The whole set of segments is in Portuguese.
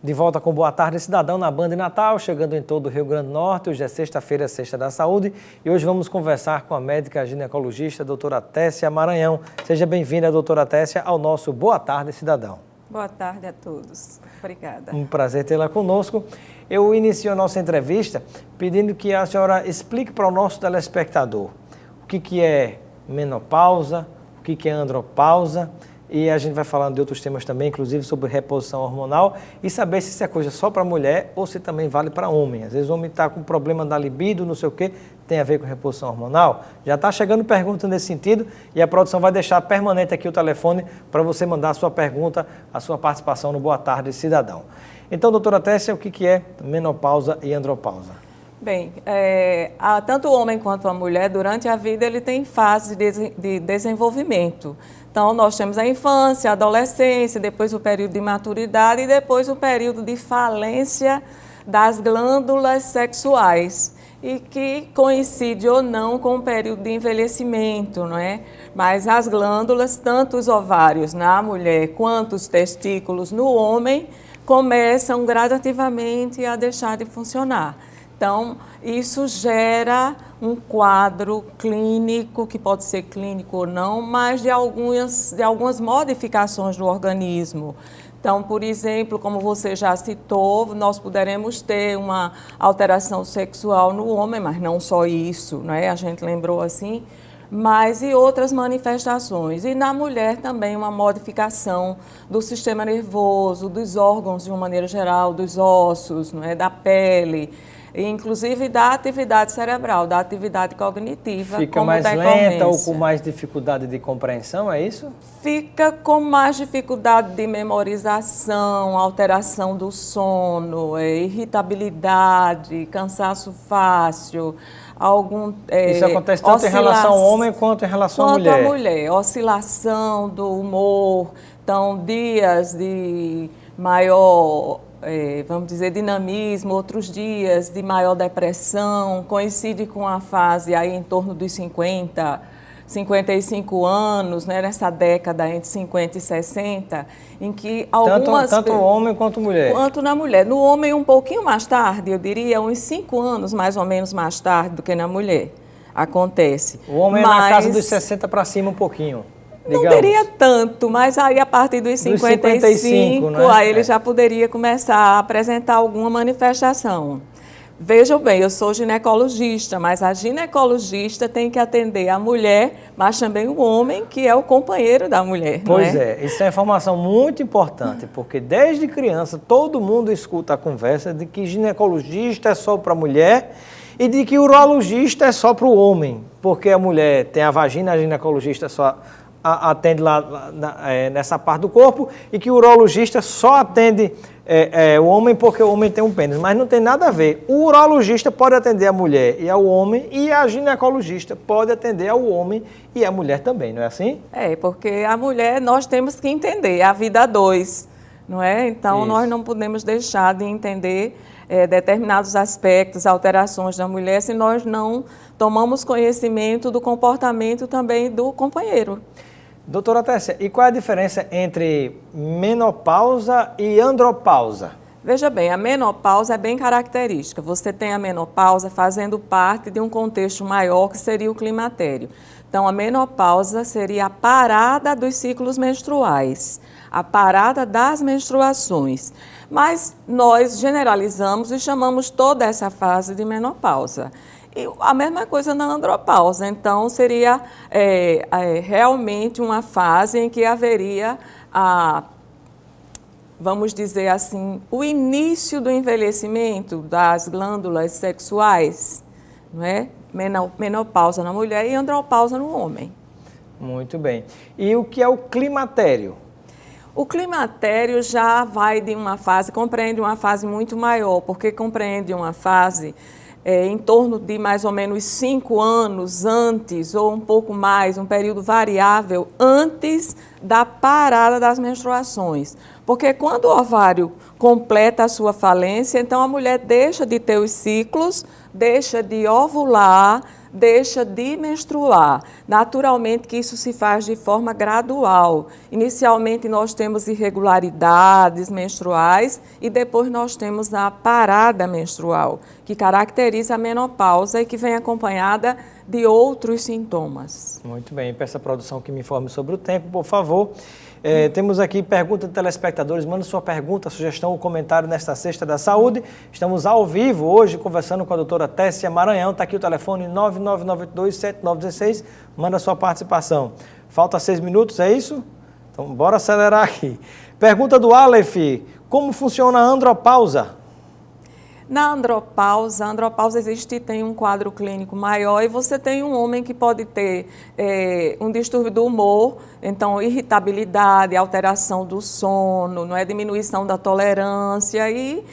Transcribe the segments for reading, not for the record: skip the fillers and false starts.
De volta com Boa Tarde Cidadão na Band Natal, chegando em todo o Rio Grande do Norte. Hoje é sexta-feira, Sexta da Saúde, e hoje vamos conversar com a médica ginecologista, doutora Tessia Maranhão. Seja bem-vinda, doutora Tessia, ao nosso Boa Tarde Cidadão. Boa tarde a todos. Obrigada. Um prazer tê-la conosco. Eu inicio a nossa entrevista pedindo que a senhora explique para o nosso telespectador o que é menopausa, o que é andropausa, e a gente vai falando de outros temas também, inclusive sobre reposição hormonal, e saber se isso é coisa só para mulher ou se também vale para homem. Às vezes o homem está com problema da libido, não sei o que, tem a ver com reposição hormonal. Já está chegando pergunta nesse sentido e a produção vai deixar permanente aqui o telefone para você mandar a sua pergunta, a sua participação no Boa Tarde Cidadão. Então, doutora Tessia, o que é menopausa e andropausa? Bem, tanto o homem quanto a mulher, durante a vida, ele tem fases de desenvolvimento. Então, nós temos a infância, a adolescência, depois o período de maturidade e depois o período de falência das glândulas sexuais, e que coincide ou não com o período de envelhecimento, não é? Mas as glândulas, tanto os ovários na mulher quanto os testículos no homem, começam gradativamente a deixar de funcionar. Então, isso gera um quadro clínico, que pode ser clínico ou não, mas de algumas modificações no organismo. Então, por exemplo, como você já citou, nós poderemos ter uma alteração sexual no homem, mas não só isso, né? A gente lembrou assim, mas e outras manifestações. E na mulher também uma modificação do sistema nervoso, dos órgãos de uma maneira geral, dos ossos, não é? Da pele, inclusive da atividade cerebral, da atividade cognitiva. Fica mais lenta ou com mais dificuldade de compreensão, é isso? Fica com mais dificuldade de memorização, alteração do sono, irritabilidade, cansaço fácil, isso acontece tanto em relação ao homem quanto em relação à mulher? Quanto à mulher, oscilação do humor, então dias de maior, vamos dizer, dinamismo, outros dias de maior depressão, coincide com a fase aí em torno dos 55 anos, né, nessa década entre 50 e 60, em que algumas... Tanto o homem quanto a mulher? Quanto na mulher. No homem um pouquinho mais tarde, eu diria uns 5 anos mais ou menos mais tarde do que na mulher. Acontece. O homem é na casa dos 60 para cima um pouquinho. Digamos. Não teria tanto, mas aí a partir dos 55 né? Aí ele já poderia começar a apresentar alguma manifestação. Vejam bem, eu sou ginecologista, mas a ginecologista tem que atender a mulher, mas também o homem, que é o companheiro da mulher. Pois é, isso é informação muito importante, porque desde criança todo mundo escuta a conversa de que ginecologista é só para mulher e de que urologista é só para o homem, porque a mulher tem a vagina, a ginecologista só atende lá nessa parte do corpo, e que o urologista só atende o homem porque o homem tem um pênis, mas não tem nada a ver. O urologista pode atender a mulher e ao homem, e a ginecologista pode atender ao homem e a mulher também, não é assim? Porque a mulher nós temos que entender a vida a dois, não é? Então isso. Nós não podemos deixar de entender determinados aspectos, alterações da mulher, se nós não tomamos conhecimento do comportamento também do companheiro. Doutora Tessia, e qual é a diferença entre menopausa e andropausa? Veja bem, a menopausa é bem característica. Você tem a menopausa fazendo parte de um contexto maior que seria o climatério. Então, a menopausa seria a parada dos ciclos menstruais, a parada das menstruações. Mas nós generalizamos e chamamos toda essa fase de menopausa. E a mesma coisa na andropausa, então seria realmente uma fase em que haveria, vamos dizer assim, o início do envelhecimento das glândulas sexuais, não é? Menopausa na mulher e andropausa no homem. Muito bem. E o que é o climatério? O climatério já vai de uma fase, compreende uma fase muito maior, porque compreende uma fase em torno de mais ou menos 5 anos antes, ou um pouco mais, um período variável, antes da parada das menstruações. Porque quando o ovário completa a sua falência, então a mulher deixa de ter os ciclos, deixa de ovular, deixa de menstruar. Naturalmente que isso se faz de forma gradual. Inicialmente nós temos irregularidades menstruais e depois nós temos a parada menstrual, que caracteriza a menopausa e que vem acompanhada de outros sintomas. Muito bem, peço à produção que me informe sobre o tempo, por favor. Temos aqui pergunta de telespectadores. Manda sua pergunta, sugestão ou comentário nesta Sexta da Saúde. Estamos ao vivo hoje conversando com a doutora Tessia Maranhão. Está aqui o telefone 999827916. Manda sua participação. Falta 6 minutos, é isso? Então, bora acelerar aqui. Pergunta do Aleph. Como funciona a andropausa? Na andropausa tem um quadro clínico maior e você tem um homem que pode ter um distúrbio do humor, então irritabilidade, alteração do sono, não é, diminuição da tolerância e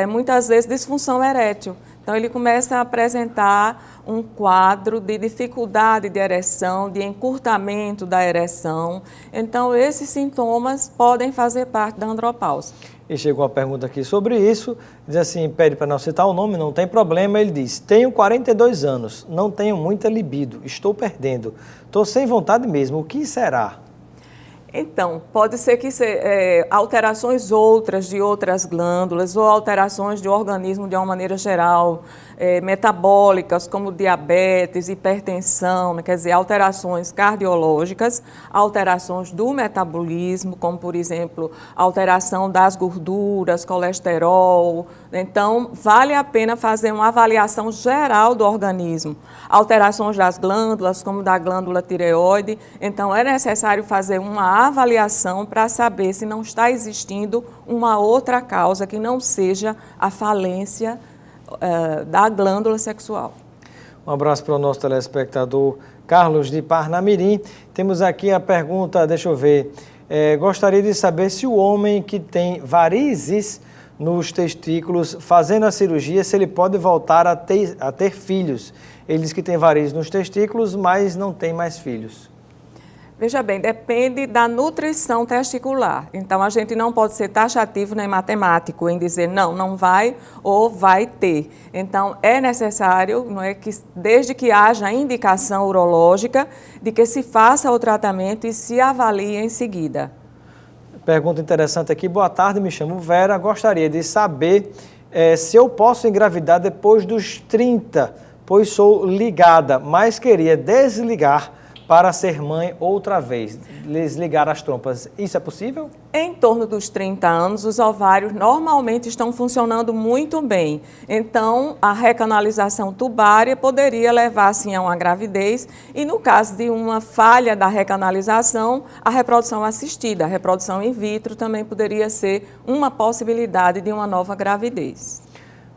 muitas vezes disfunção erétil. Então ele começa a apresentar um quadro de dificuldade de ereção, de encurtamento da ereção. Então esses sintomas podem fazer parte da andropausa. E chegou uma pergunta aqui sobre isso, diz assim, pede para não citar o nome, não tem problema, ele diz, tenho 42 anos, não tenho muita libido, estou perdendo, estou sem vontade mesmo, o que será? Então, pode ser que alterações outras de outras glândulas ou alterações do organismo de uma maneira geral, metabólicas como diabetes, hipertensão, quer dizer, alterações cardiológicas, alterações do metabolismo, como por exemplo, alteração das gorduras, colesterol. Então, vale a pena fazer uma avaliação geral do organismo. Alterações das glândulas, como da glândula tireoide. Então, é necessário fazer uma avaliação para saber se não está existindo uma outra causa que não seja a falência da glândula sexual. Um abraço para o nosso telespectador Carlos de Parnamirim. Temos aqui a pergunta, deixa eu ver, gostaria de saber se o homem que tem varizes nos testículos, fazendo a cirurgia, se ele pode voltar a ter filhos. Ele diz que tem varizes nos testículos, mas não tem mais filhos. Veja bem, depende da nutrição testicular. Então, a gente não pode ser taxativo nem matemático em dizer não vai ou vai ter. Então, é necessário, não é, que desde que haja indicação urológica, de que se faça o tratamento e se avalie em seguida. Pergunta interessante aqui. Boa tarde, me chamo Vera. Gostaria de saber se eu posso engravidar depois dos 30, pois sou ligada, mas queria desligar para ser mãe outra vez, desligar as trompas. Isso é possível? Em torno dos 30 anos, os ovários normalmente estão funcionando muito bem. Então, a recanalização tubária poderia levar, sim, a uma gravidez. E no caso de uma falha da recanalização, a reprodução assistida, a reprodução in vitro também poderia ser uma possibilidade de uma nova gravidez.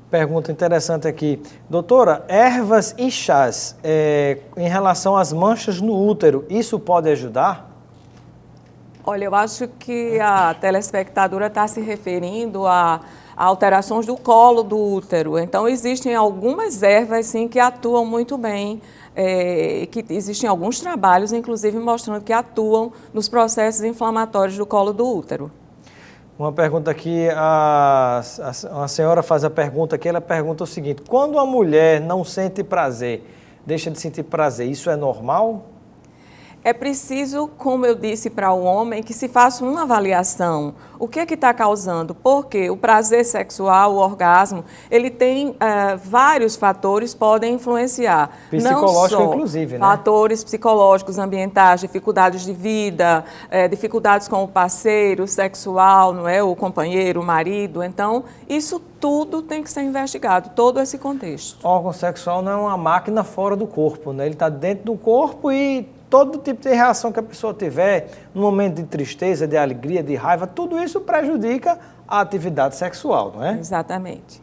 Pergunta interessante aqui. Doutora, ervas e chás, em relação às manchas no útero, isso pode ajudar? Olha, eu acho que a telespectadora está se referindo a alterações do colo do útero. Então, existem algumas ervas, sim, que atuam muito bem, que existem alguns trabalhos, inclusive, mostrando que atuam nos processos inflamatórios do colo do útero. Uma pergunta aqui, a senhora faz a pergunta aqui, ela pergunta o seguinte, quando a mulher não sente prazer, deixa de sentir prazer, isso é normal? É preciso, como eu disse para o homem, que se faça uma avaliação. O que é que está causando? Porque o prazer sexual, o orgasmo, ele tem vários fatores que podem influenciar. Psicológico, inclusive, né? Fatores psicológicos, ambientais, dificuldades de vida, dificuldades com o parceiro sexual, não é? O companheiro, o marido. Então, isso tudo tem que ser investigado, todo esse contexto. O órgão sexual não é uma máquina fora do corpo, né? Ele está dentro do corpo e todo tipo de reação que a pessoa tiver, no momento de tristeza, de alegria, de raiva, tudo isso prejudica a atividade sexual, não é? Exatamente.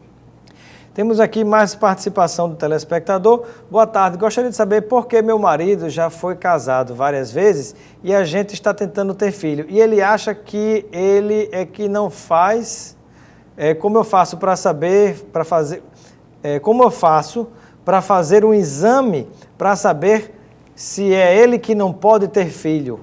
Temos aqui mais participação do telespectador. Boa tarde, gostaria de saber por que meu marido já foi casado várias vezes e a gente está tentando ter filho. E ele acha que ele é que não faz. Como eu faço para saber, como eu faço para fazer um exame para saber se é ele que não pode ter filho?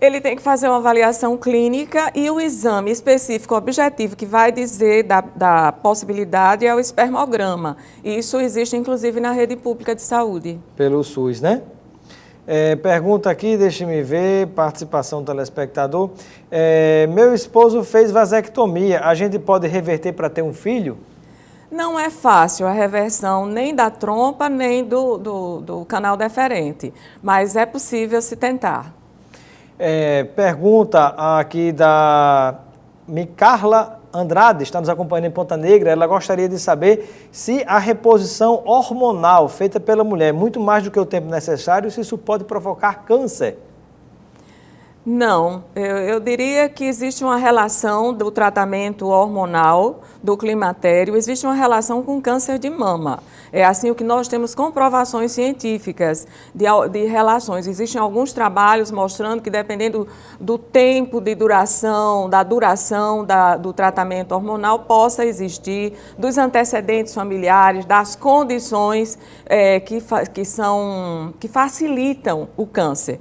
Ele tem que fazer uma avaliação clínica e o exame específico objetivo que vai dizer da possibilidade é o espermograma. Isso existe, inclusive, na rede pública de saúde. Pelo SUS, né? Pergunta aqui, deixe-me ver, participação do telespectador. Meu esposo fez vasectomia, a gente pode reverter para ter um filho? Não é fácil a reversão nem da trompa, nem do canal deferente, mas é possível se tentar. Pergunta aqui da Micarla Andrade, está nos acompanhando em Ponta Negra. Ela gostaria de saber se a reposição hormonal feita pela mulher é muito mais do que o tempo necessário, se isso pode provocar câncer. Não, eu diria que existe uma relação do tratamento hormonal, do climatério, existe uma relação com câncer de mama. É assim o que nós temos comprovações científicas de relações. Existem alguns trabalhos mostrando que dependendo do tempo de duração, da duração do tratamento hormonal, possa existir, dos antecedentes familiares, das condições que facilitam o câncer.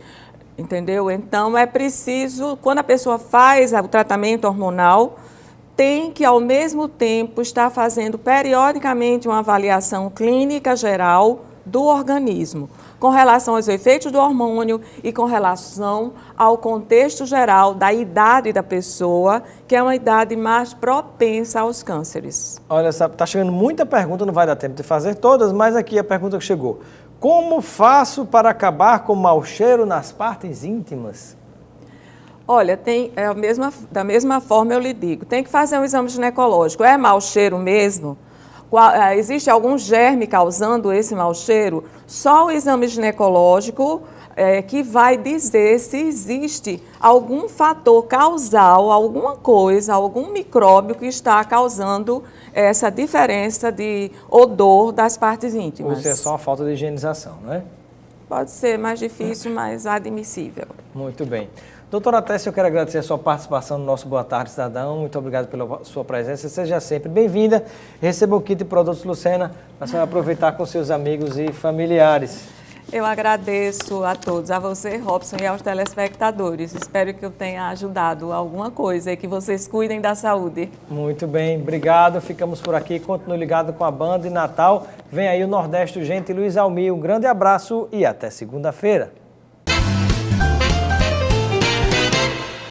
Entendeu? Então, é preciso, quando a pessoa faz o tratamento hormonal, tem que, ao mesmo tempo, estar fazendo periodicamente uma avaliação clínica geral do organismo, com relação aos efeitos do hormônio e com relação ao contexto geral da idade da pessoa, que é uma idade mais propensa aos cânceres. Olha, está chegando muita pergunta, não vai dar tempo de fazer todas, mas aqui a pergunta que chegou. Como faço para acabar com o mau cheiro nas partes íntimas? Olha, da mesma forma eu lhe digo, tem que fazer um exame ginecológico. É mau cheiro mesmo? Existe algum germe causando esse mau cheiro? Só o exame ginecológico que vai dizer se existe algum fator causal, alguma coisa, algum micróbio que está causando essa diferença de odor das partes íntimas. Ou se é só uma falta de higienização, né? Pode ser mais difícil, mas admissível. Muito bem. Doutora Tessia, eu quero agradecer a sua participação no nosso Boa Tarde, Cidadão. Muito obrigado pela sua presença. Seja sempre bem-vinda. Receba o kit de produtos Lucena para você aproveitar com seus amigos e familiares. Eu agradeço a todos, a você, Robson, e aos telespectadores. Espero que eu tenha ajudado alguma coisa e que vocês cuidem da saúde. Muito bem, obrigado. Ficamos por aqui. Continue ligado com a banda e Natal. Vem aí o Nordeste Urgente, Luiz Almir. Um grande abraço e até segunda-feira.